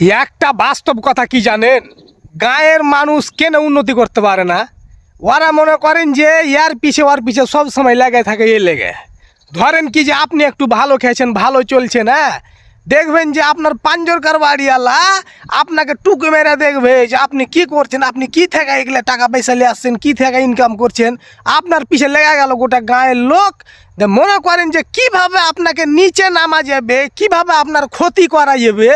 একটা বাস্তব কথা কি জানেন, গাঁয়ের মানুষ কেন উন্নতি করতে পারে না? ওরা মনে করেন যে ওর পিছে সব সময় লেগে থাকে। লেগে ধরেন কি যে আপনি একটু ভালো খেয়েছেন, ভালো চলছে না, দেখবেন যে আপনার পাঞ্জরকার বাড়িওয়ালা আপনাকে টুকে মেরে দেখবে যে আপনি কি করছেন, আপনি কি থেকে এগুলো টাকা পয়সা নিয়ে আসছেন, কি থেকে ইনকাম করছেন। আপনার পিছে লেগে গেল গোটা গাঁয়ের লোক। মনে করেন যে কিভাবে আপনাকে নিচে নামা যাবে, কিভাবে আপনার ক্ষতি করা যাবে,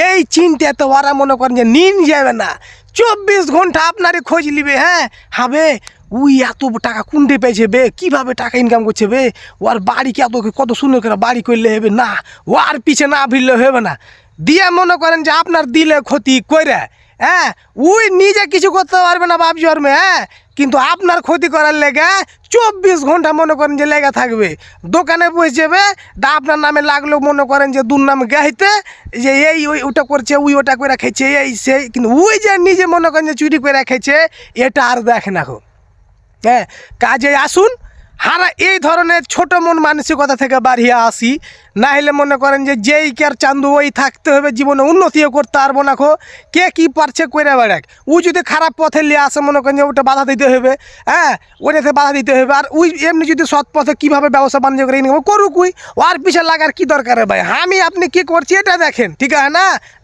এই চিন্তাতে ওরা মনে করেন যে নিন যাবে না। 24 ঘন্টা আপনারই খোঁজ নিবে। হ্যাঁ হবে উই এত টাকা কুন্ডে পেয়েছে বে, কীভাবে টাকা ইনকাম করছে বে, ওর বাড়ি কি কত সুন্দর করে বাড়ি করলে হবে না, ও আর পিছে না ভিড়লে হবে না দিয়ে মনে করেন যে আপনার দিলে ক্ষতি করে। হ্যাঁ উই নিজে কিছু করতে পারবে না বাপ জন্মে। হ্যাঁ কিন্তু আপনার ক্ষতি করার লেগে 24 ঘন্টা মনে করেন যে লেগে থাকবে। দোকানে বসে যাবে, আপনার নামে লাগলো মনে করেন যে দুর্নাম গাইতে, যে এই ওই ওটা করছে, উই ওটা করে রেখেছে, এই সেই। কিন্তু উই যে নিজে মনে করেন যে চুরি করে রেখেছে, এটা আর দেখে না। হ্যাঁ কাজে আসুন, হারা এই ধরনের ছোট মন মানসিকতা থেকে বাড়িয়ে আসি। না হলে মনে করেন যে যেই কের চান্দু ওই থাকতে হবে, জীবনে উন্নতিও করতে পারবো না। কে কি পারছে করে বেড়াক, ও যদি খারাপ পথে নিয়ে আসে মনে করেন যে ওটা বাধা দিতে হবে। হ্যাঁ ওটাতে বাধা দিতে হবে। আর ওই এমনি যদি সৎ পথে কীভাবে ব্যবসা বাণিজ্য করে ইনকাম করুক, ওই ওর পিছিয়ে লাগার কি দরকার ভাই? আমি আপনি কি করছি এটা দেখেন, ঠিক আছে না?